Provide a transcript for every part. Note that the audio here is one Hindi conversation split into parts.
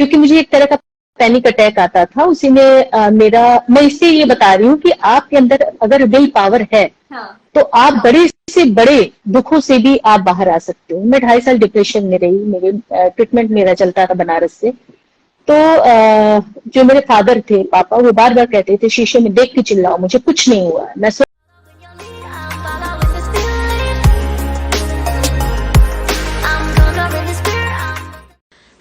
क्योंकि मुझे एक तरह का पैनिक अटैक आता था, उसी में मैं इससे ये बता रही हूँ कि आपके अंदर अगर विल पावर है, हाँ, तो आप बड़े से बड़े दुखों से भी आप बाहर आ सकते हो। मैं 2.5 साल डिप्रेशन में रही, मेरे ट्रीटमेंट मेरा चलता था बनारस से। तो जो मेरे फादर थे, पापा, वो बार बार कहते थे शीशे में देख के चिल्लाओ, मुझे कुछ नहीं हुआ। मैं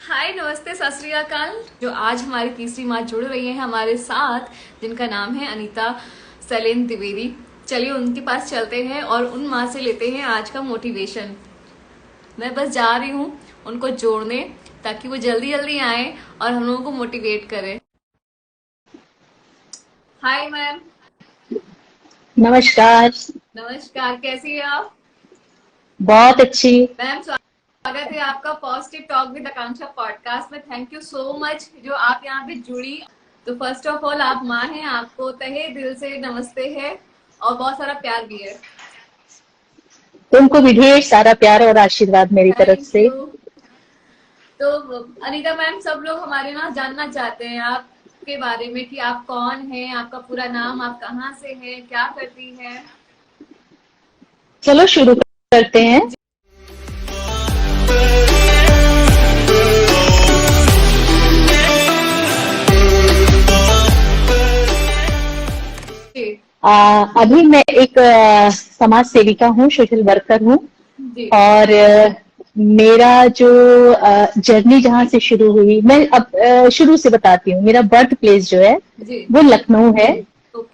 हाय, नमस्ते, सत श्री अकाल। जो आज हमारी तीसरी माँ जुड़ रही है हमारे साथ, जिनका नाम है अनीता सैलेन द्विवेदी। चलिए उनके पास चलते हैं और उन माँ से लेते हैं आज का मोटिवेशन। मैं बस जा रही हूँ उनको जोड़ने, ताकि वो जल्दी जल्दी आए और हम लोगों को मोटिवेट करें। Hi ma'am. नमस्कार। नमस्कार, कैसी है आप? बहुत अच्छी। मैम, स्वागत है आपका positive talk with Akanksha podcast में। थैंक यू सो मच जो आप यहाँ पे जुड़ी। तो फर्स्ट ऑफ ऑल, आप माँ हैं, आपको तहे दिल से नमस्ते है और बहुत सारा प्यार भी है। तुमको भी ढेर सारा प्यार और आशीर्वाद मेरी तरफ से। तो अनीता मैम, सब लोग हमारे यहाँ जानना चाहते हैं आपके बारे में कि आप कौन हैं, आपका पूरा नाम, आप कहाँ से हैं, क्या करती हैं। चलो शुरू करते हैं। अभी मैं एक समाज सेविका हूँ, सोशल वर्कर हूँ। और मेरा जो जर्नी जहाँ से शुरू हुई, मैं अब शुरू से बताती हूँ। मेरा बर्थ प्लेस जो है वो लखनऊ है,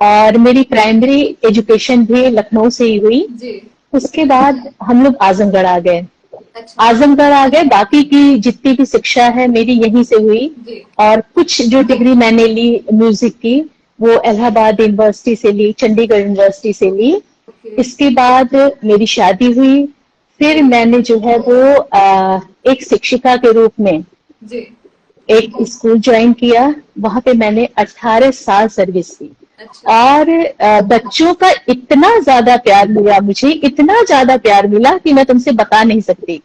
और मेरी प्राइमरी एजुकेशन भी लखनऊ से ही हुई। उसके बाद हम लोग आजमगढ़ आ गए। आजमगढ़ आ गए, बाकी की जितनी भी शिक्षा है मेरी यहीं से हुई। और कुछ जो डिग्री मैंने ली म्यूजिक की, वो इलाहाबाद यूनिवर्सिटी से ली, चंडीगढ़ यूनिवर्सिटी से ली। इसके बाद मेरी शादी हुई। फिर मैंने जो है वो एक शिक्षिका के रूप में एक स्कूल ज्वाइन किया। वहां पे मैंने 18 साल सर्विस की। और बच्चों का इतना ज्यादा प्यार मिला मुझे, इतना ज्यादा प्यार मिला कि मैं तुमसे बता नहीं सकती।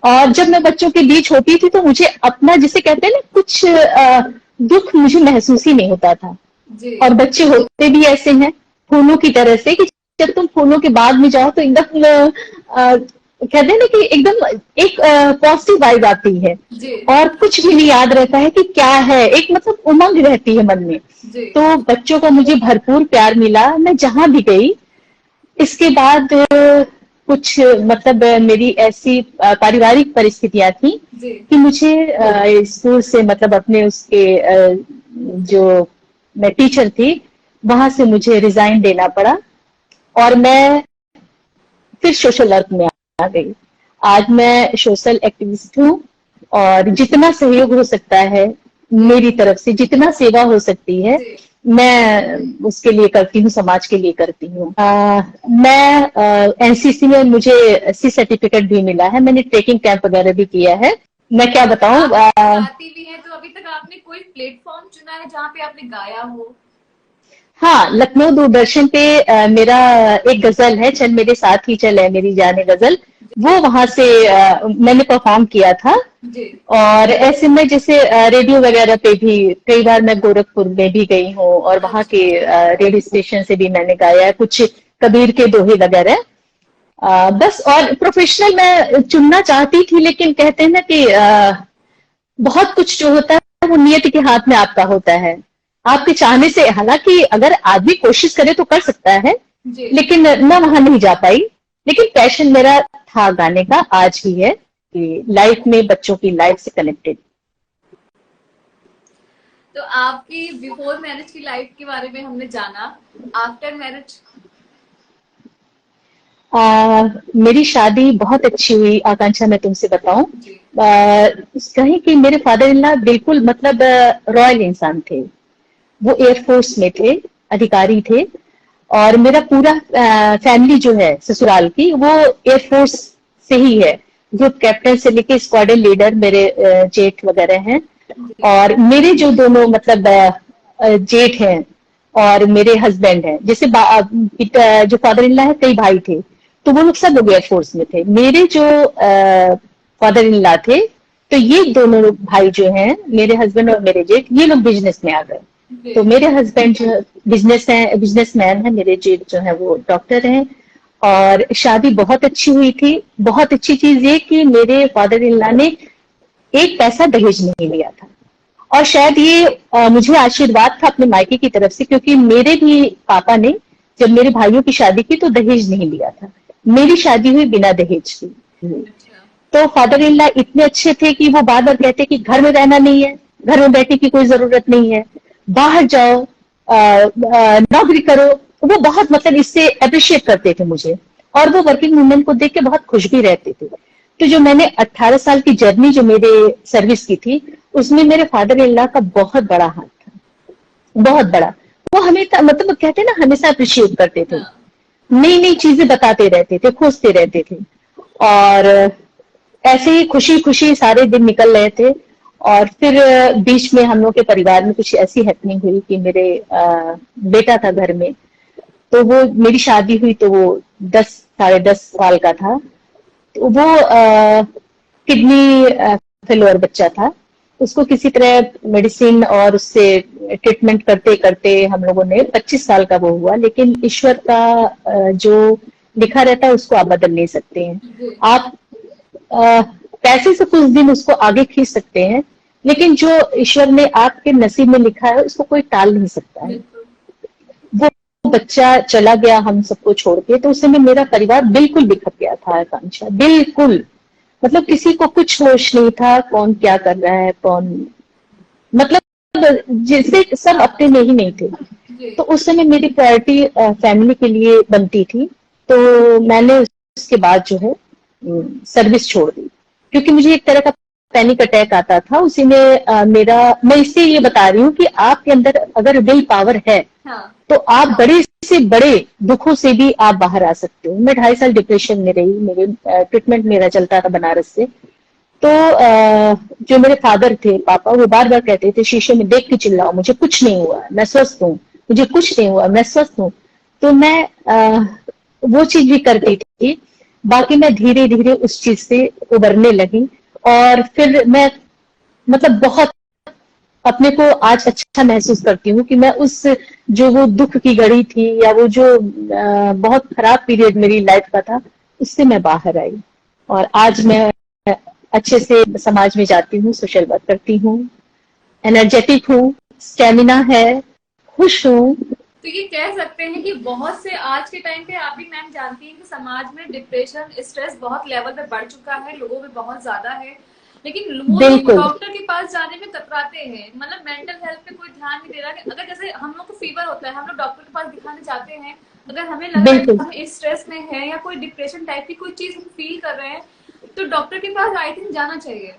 और जब मैं बच्चों के बीच होती थी तो मुझे अपना, जिसे कहते हैं ना, कुछ दुख मुझे महसूस ही नहीं होता था। और बच्चे होते भी ऐसे हैं, फूलों की तरह से, कि जब तुम फूलों के बाग में जाओ तो एकदम कहते हैं ना कि एकदम एक पॉजिटिव वाइब आती है, और कुछ भी नहीं याद रहता है कि क्या है, एक मतलब उमंग रहती है मन में। तो बच्चों का मुझे भरपूर प्यार मिला, मैं जहां भी गई। इसके बाद कुछ मतलब मेरी ऐसी पारिवारिक परिस्थितियां थी कि मुझे स्कूल से, मतलब अपने उसके जो मैं टीचर थी, वहां से मुझे रिजाइन देना पड़ा, और मैं फिर सोशल वर्क में आ गई। आज मैं सोशल एक्टिविस्ट हूँ, और जितना सहयोग हो सकता है मेरी तरफ से, जितना सेवा हो सकती है, मैं उसके लिए करती हूँ, समाज के लिए करती हूँ। मैं एनसीसी में, मुझे सी सर्टिफिकेट भी मिला है। मैंने ट्रेकिंग कैंप वगैरह भी किया है। मैं क्या बताऊँ, गाती भी हैं, तो अभी तक आपने कोई प्लेटफॉर्म चुना है जहाँ पे आपने गाया हो? हाँ, लखनऊ दूरदर्शन पे मेरा एक गजल है, चल मेरे साथ ही चल है मेरी जाने गजल, वो वहां से मैंने परफॉर्म किया था। और ऐसे में जैसे रेडियो वगैरह पे भी कई बार मैं गोरखपुर में भी गई हूँ, और वहां के रेडियो स्टेशन से भी मैंने गाया है कुछ कबीर के दोहे वगैरह। बस, और प्रोफेशनल मैं चुनना चाहती थी, लेकिन कहते हैं ना कि बहुत कुछ जो होता है वो नियत के हाथ में आपका होता है, आपके चाहने से। हालांकि अगर आदमी कोशिश करे तो कर सकता है, लेकिन मैं वहां नहीं जा पाई। लेकिन पैशन मेरा था गाने का, आज भी है, कि लाइफ में बच्चों की लाइफ से कनेक्टेड। तो आपकी बिफोर मैरिज की लाइफ के बारे में हमने जाना, आफ्टर मैरिज? मेरी शादी बहुत अच्छी हुई आकांक्षा, मैं तुमसे बताऊं। कहीं कि मेरे फादर इन लॉ बिल्कुल मतलब रॉयल इंसान थे। वो एयरफोर्स में थे, अधिकारी थे। और मेरा पूरा फैमिली जो है ससुराल की, वो एयरफोर्स से ही है। ग्रुप कैप्टन से लेके स्क्वाड्रन लीडर मेरे जेठ वगैरह हैं। और मेरे जो दोनों मतलब जेठ हैं और मेरे हस्बैंड हैं, जैसे जो फादर इन लॉ है, कई भाई थे, तो वो लोग सब लोग एयरफोर्स में थे। मेरे जो फादर इन लॉ थे, तो ये दोनों भाई जो हैं, मेरे हस्बैंड और मेरे जेठ, ये लोग बिजनेस में आ गए। तो मेरे हस्बैंड जो बिजनेसमैन है, मेरे जेठ जो है वो डॉक्टर हैं। और शादी बहुत अच्छी हुई थी। बहुत अच्छी चीज ये कि मेरे फादर इन लॉ ने एक पैसा दहेज नहीं लिया था। और शायद ये मुझे आशीर्वाद था अपने मायके की तरफ से, क्योंकि मेरे भी पापा ने जब मेरे भाइयों की शादी की तो दहेज नहीं लिया था। मेरी शादी हुई बिना दहेज की। तो फादर इन लॉ इतने अच्छे थे कि वो बार बार कहते कि घर में रहना नहीं है, घर में बैठने की कोई जरूरत नहीं है, बाहर जाओ, नौकरी करो। वो बहुत मतलब इससे अप्रिशिएट करते थे मुझे। और वो वर्किंग वुमेन को देख के बहुत खुश भी रहते थे। तो जो मैंने 18 साल की जर्नी जो मेरे सर्विस की थी, उसमें मेरे फादर इन लॉ का बहुत बड़ा हाथ था, बहुत बड़ा। वो हमेशा मतलब कहते ना, हमेशा अप्रिशिएट करते थे, नई नई चीजें बताते रहते थे, खोजते रहते थे। और ऐसे ही खुशी खुशी सारे दिन निकल रहे थे। और फिर बीच में हम लोग के परिवार में कुछ ऐसी हैपनिंग हुई कि मेरे बेटा था घर में। तो वो मेरी शादी हुई तो वो 10 साढ़े 10 साल का था। तो वो किडनी फेलोर बच्चा था। उसको किसी तरह मेडिसिन और उससे ट्रीटमेंट करते करते हम लोगों ने 25 साल का वो हुआ। लेकिन ईश्वर का जो लिखा रहता है उसको आप बदल नहीं सकते हैं। आप पैसे से कुछ दिन उसको आगे खींच सकते हैं, लेकिन जो ईश्वर ने आपके नसीब में लिखा है उसको कोई टाल नहीं सकता है। वो बच्चा चला गया हम सबको छोड़ के, तो उस समय मेरा परिवार बिल्कुल बिखर गया था आकांक्षा, बिल्कुल। मतलब किसी को कुछ होश नहीं था, कौन क्या कर रहा है, कौन मतलब जैसे सब अपने में ही नहीं थे। तो उस समय मेरी प्रायोरिटी फैमिली के लिए बनती थी। तो मैंने उसके बाद जो है सर्विस छोड़ दी, क्योंकि मुझे एक तरह का पैनिक अटैक आता था उसी में। मैं इससे ये बता रही हूँ कि आपके अंदर अगर विल पावर है, हाँ, तो आप बड़े से बड़े दुखों से भी आप बाहर आ सकते हो। मैं 2.5 साल डिप्रेशन में रही, मेरे ट्रीटमेंट मेरा चलता था बनारस से। तो जो मेरे फादर थे, पापा, वो बार बार कहते थे शीशे में देख के चिल्लाओ, मुझे कुछ नहीं हुआ, मैं स्वस्थ हूँ, मुझे कुछ नहीं हुआ, मैं स्वस्थ हूँ। तो मैं वो चीज भी करती थी। बाकी मैं धीरे धीरे उस चीज से उबरने लगी। और फिर मैं मतलब बहुत अपने को आज अच्छा महसूस करती हूँ कि मैं उस जो वो दुख की घड़ी थी, या वो जो बहुत खराब पीरियड मेरी लाइफ का था, उससे मैं बाहर आई। और आज मैं अच्छे से समाज में जाती हूँ, सोशल वर्क करती हूँ, एनर्जेटिक हूँ, स्टेमिना है, खुश हूँ। तो ये कह सकते हैं कि बहुत से आज के टाइम पे आप भी मैम जानती हैं कि समाज में डिप्रेशन, स्ट्रेस बहुत लेवल पे बढ़ चुका है, लोगों में बहुत ज्यादा है। लेकिन लोग डॉक्टर के पास जाने में कतराते हैं, मतलब मेंटल हेल्थ पे कोई ध्यान नहीं दे रहा। अगर जैसे हम लोग को फीवर होता है, हम लोग डॉक्टर के पास दिखाने जाते हैं, अगर हमें लग रहा है कि हम स्ट्रेस में है या कोई डिप्रेशन टाइप की कोई चीज हम फील कर रहे हैं, तो डॉक्टर के पास आई थिंक जाना चाहिए।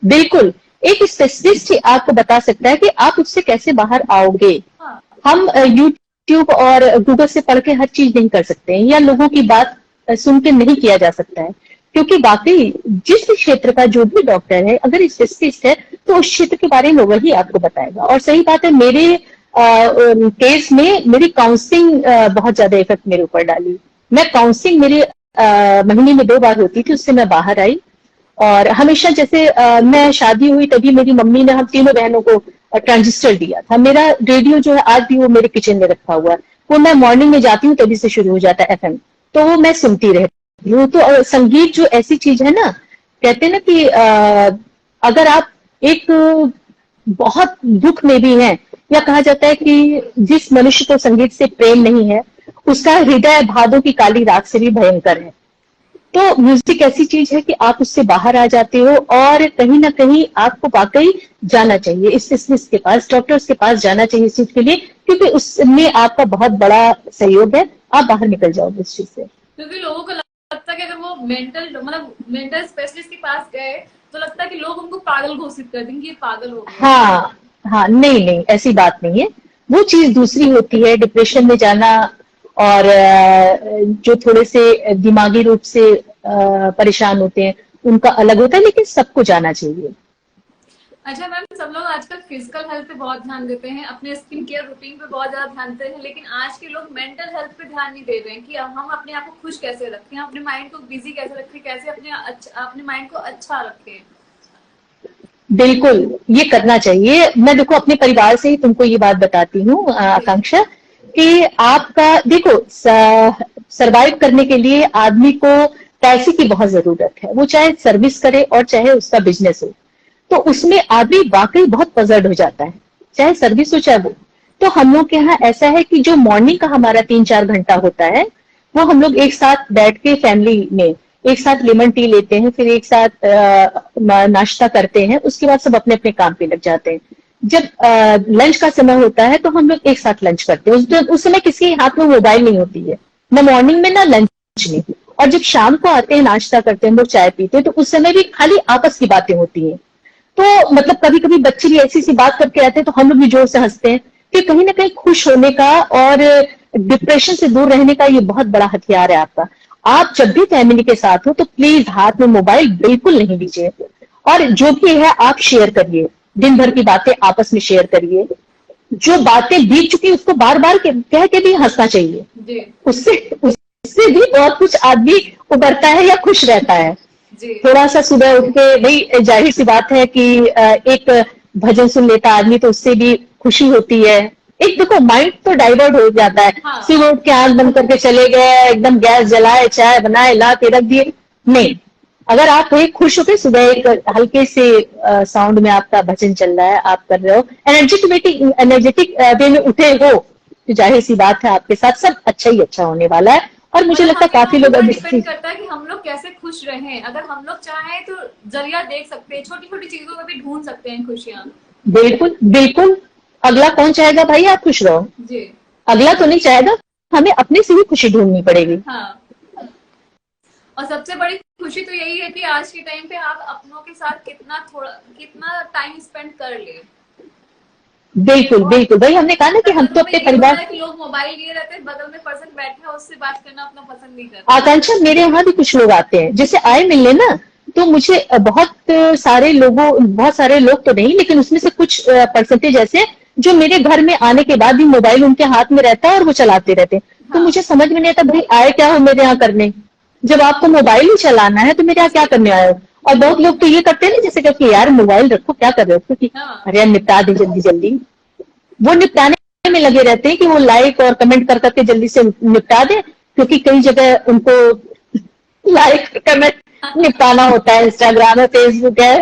बिल्कुल, एक स्पेशलिस्ट ही आपको बता सकता है कि आप उससे कैसे बाहर आओगे। हाँ। हम यूट्यूब और गूगल से पढ़ के हर चीज नहीं कर सकते हैं, या लोगों की बात सुन के नहीं किया जा सकता है। क्योंकि वाकई जिस क्षेत्र का जो भी डॉक्टर है, अगर स्पेशलिस्ट है, तो उस क्षेत्र के बारे में वही आपको बताएगा। और सही बात है, मेरे केस में मेरी काउंसलिंग बहुत ज्यादा इफेक्ट मेरे ऊपर डाली। मैं काउंसलिंग मेरे महीने में 2 बार होती थी, उससे मैं बाहर आई। और हमेशा जैसे मैं शादी हुई तभी मेरी मम्मी ने हम तीनों बहनों को ट्रांजिस्टर दिया था। मेरा रेडियो जो है आज भी वो मेरे किचन में रखा हुआ है। वो मैं मॉर्निंग में जाती हूँ तभी से शुरू हो जाता है एफएम, तो वो मैं सुनती रहती हूँ। तो संगीत जो ऐसी चीज है ना, कहते हैं ना कि अगर आप एक बहुत दुख में भी हैं, या कहा जाता है कि जिस मनुष्य को संगीत से प्रेम नहीं है, उसका हृदय भादों की काली रात से भी भयंकर है। तो म्यूजिक ऐसी चीज है कि आप उससे बाहर आ जाते हो, और कहीं ना कहीं आपको वाकई जाना चाहिए इस स्पेशलिस्ट के पास, डॉक्टर्स के पास जाना चाहिए इस चीज के लिए, क्योंकि उसमें आपका बहुत बड़ा सहयोग है। आप बाहर निकल जाओगे इस चीज से। क्योंकि लोगों को लगता है कि अगर वो मेंटल स्पेशलिस्ट के पास गए तो लगता है कि लोग उनको पागल घोषित कर देंगे, ये पागल हो गया। हाँ हाँ, नहीं नहीं, ऐसी बात नहीं है। वो चीज दूसरी होती है, डिप्रेशन में जाना। और जो थोड़े से दिमागी रूप से परेशान होते हैं, उनका अलग होता है, लेकिन सबको जाना चाहिए। अच्छा मैम, सब लोग आजकल फिजिकल हेल्थ पे बहुत ध्यान देते हैं, अपने स्किन केयर रूटीन पे बहुत ज्यादा ध्यान देते हैं, लेकिन आज के लोग मेंटल हेल्थ पे ध्यान नहीं दे रहे हैं कि हम अपने आप को खुश कैसे रखें, अपने माइंड को बिजी कैसे रखें, कैसे अपने माइंड को अच्छा रखें। बिल्कुल, ये करना चाहिए। मैं देखो अपने परिवार से ही तुमको ये बात बताती हूँ आकांक्षा, कि आपका देखो सरवाइव करने के लिए आदमी को पैसे की बहुत जरूरत है, वो चाहे सर्विस करे और चाहे उसका बिजनेस हो। तो उसमें आदमी वाकई बहुत पजल्ड हो जाता है, चाहे सर्विस हो चाहे वो। तो हम लोग के यहाँ ऐसा है कि जो मॉर्निंग का हमारा 3-4 घंटा होता है, वो हम लोग एक साथ बैठ के फैमिली में एक साथ लेमन टी लेते हैं, फिर एक साथ नाश्ता करते हैं, उसके बाद सब अपने अपने काम पे लग जाते हैं। जब लंच का समय होता है तो हम लोग एक साथ लंच करते हैं। उस समय किसी के हाथ में मोबाइल नहीं होती है, ना मॉर्निंग में ना लंच में। और जब शाम को आते हैं, नाश्ता करते हैं, हम लोग चाय पीते हैं, तो उस समय भी खाली आपस की बातें होती हैं। तो मतलब कभी कभी बच्चे भी ऐसी सी बात करके आते हैं तो हम लोग भी जोर से हंसते हैं, कि कहीं ना कहीं खुश होने का और डिप्रेशन से दूर रहने का ये बहुत बड़ा हथियार है आपका। आप जब भी फैमिली के साथ हो तो प्लीज हाथ में मोबाइल बिल्कुल नहीं लीजिए, और जो भी है आप शेयर करिए, दिन भर की बातें आपस में शेयर करिए। जो बातें बीत चुकी उसको बार बार कह के भी हंसना चाहिए, उससे उससे भी बहुत कुछ आदमी उबरता है या खुश रहता है। थोड़ा सा सुबह उठ के, भाई जाहिर सी बात है कि एक भजन सुन लेता आदमी तो उससे भी खुशी होती है। एक देखो माइंड तो डाइवर्ट हो जाता है। हाँ। सुबह उठ के आंख बंद करके चले गए, एकदम गैस जलाए, चाय बनाए, ला के रख दिए, नहीं। अगर आप एक खुश होकर सुबह एक हल्के से साउंड में आपका भजन चल रहा है, आप कर रहे हो, एनर्जेटिक वे में उठे हो, तो जाहिर सी बात है आपके साथ सब अच्छा ही अच्छा होने वाला है। और मुझे लगता है काफी लोग डिपेंड करता है कि हम लोग कैसे खुश रहें। अगर हम लोग चाहें तो जरिया देख सकते हैं, छोटी छोटी चीजों में भी ढूंढ सकते हैं खुशियां। बिल्कुल बिल्कुल। अगला कौन चाहेगा भाई आप खुश रहो जी, अगला तो नहीं चाहेगा, हमें अपने से ही खुशी ढूंढनी पड़ेगी। हाँ। और सबसे बड़ी खुशी तो यही है कि आज के टाइम पे आप अपनों के साथ कितना टाइम स्पेंड कर ले। बिल्कुल बिल्कुल, भाई हमने कहा ना कि हम तो अपने परिवार, लोग मोबाइल लिए रहते हैं, बगल में पर्सन बैठे है उससे बात करना अपना पसंद नहीं करते। आकांक्षा मेरे यहाँ भी कुछ लोग आते हैं, जैसे आए मिलने ना, तो मुझे बहुत सारे लोग तो नहीं, लेकिन उसमें से कुछ परसेंटेज ऐसे जो मेरे घर में आने के बाद भी मोबाइल उनके हाथ में रहता है और वो चलाते रहते हैं। हाँ। तो मुझे समझ में नहीं आता, भाई आए क्या हो मेरे यहाँ करने, जब आपको मोबाइल ही चलाना है तो मेरे यहाँ क्या करने आए हो। और बहुत लोग तो ये करते हैं ना, जैसे कि यार मोबाइल रखो, क्या कर रहे हो, क्योंकि अरे यार निपटा दे जल्दी जल्दी, वो निपटाने में लगे रहते हैं कि वो लाइक और कमेंट कर करके जल्दी से निपटा दे, क्योंकि कई जगह उनको लाइक कमेंट निपटाना होता है, इंस्टाग्राम है, फेसबुक है।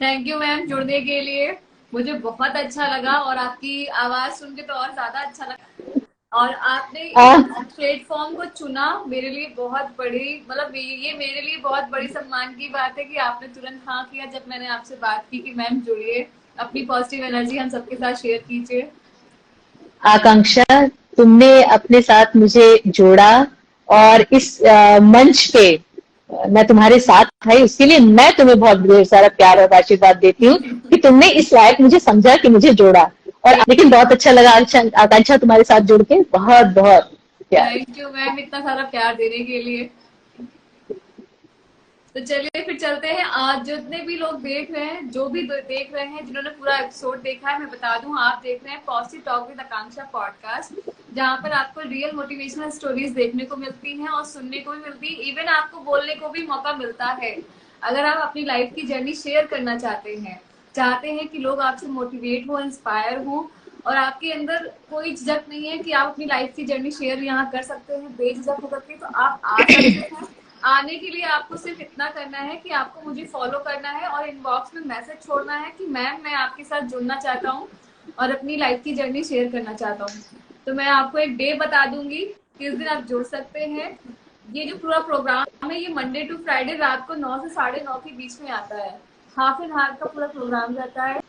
थैंक यू मैम जुड़ने के लिए, मुझे बहुत अच्छा लगा और आपकी आवाज सुन के तो और ज्यादा अच्छा लगा। और आपने इस प्लेटफॉर्म को चुना, मेरे लिए बहुत बड़ी, मतलब ये मेरे लिए बहुत बड़ी सम्मान की बात है कि आपने तुरंत हाँ किया जब मैंने आपसे बात की कि मैम जुड़िए, अपनी पॉजिटिव एनर्जी हम सबके साथ शेयर कीजिए। आकांक्षा, तुमने अपने साथ मुझे जोड़ा और इस मंच पे मैं तुम्हारे साथ है, उसके लिए मैं तुम्हें बहुत ढेर सारा प्यार और आशीर्वाद देती हूँ कि तुमने इस लायक मुझे समझा कि मुझे जोड़ा। और लेकिन बहुत अच्छा लगा आकांक्षा तुम्हारे साथ जुड़ के, बहुत बहुत थैंक यू मैम इतना सारा प्यार देने के लिए। तो चलिए फिर चलते हैं। आज जितने भी लोग देख रहे हैं, जो भी देख रहे हैं, जिन्होंने पूरा एपिसोड देखा है, मैं बता दूं आप देख रहे हैं positive talk with Akanksha podcast, जहां पर आपको रियल मोटिवेशनल स्टोरीज देखने को मिलती हैं और सुनने को भी मिलती है, इवन आपको बोलने को भी मौका मिलता है। अगर आप अपनी लाइफ की जर्नी शेयर करना चाहते हैं कि लोग आपसे मोटिवेट हो, इंस्पायर हो, और आपके अंदर कोई झिझक नहीं है कि आप अपनी लाइफ की जर्नी शेयर यहाँ कर सकते हैं बेझिझक होकर के, तो आप आ सकते हैं। आने के लिए आपको सिर्फ इतना करना है कि आपको मुझे फॉलो करना है और इनबॉक्स में मैसेज छोड़ना है कि मैम मैं आपके साथ जुड़ना चाहता हूँ और अपनी लाइफ की जर्नी शेयर करना चाहता हूँ। तो मैं आपको एक डे बता दूंगी किस दिन आप जुड़ सकते हैं। ये जो पूरा प्रोग्राम है, ये मंडे टू फ्राइडे रात को 9 से 9:30 के बीच में आता है। हाफ एन आवर का पूरा प्रोग्राम रहता है।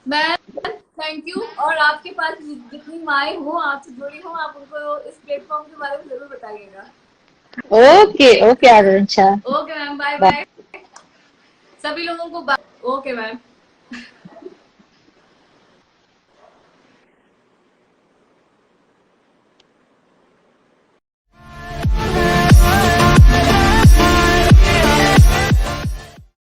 Ma'am thank you. और आपके पास जितनी माएँ हो आपसे जुड़ी हो, आप उनको इस प्लेटफॉर्म के बारे में जरूर बताइएगा। ओके ओके आकांक्षा, ओके मैम, बाय बाय सभी लोगों को। Okay ma'am.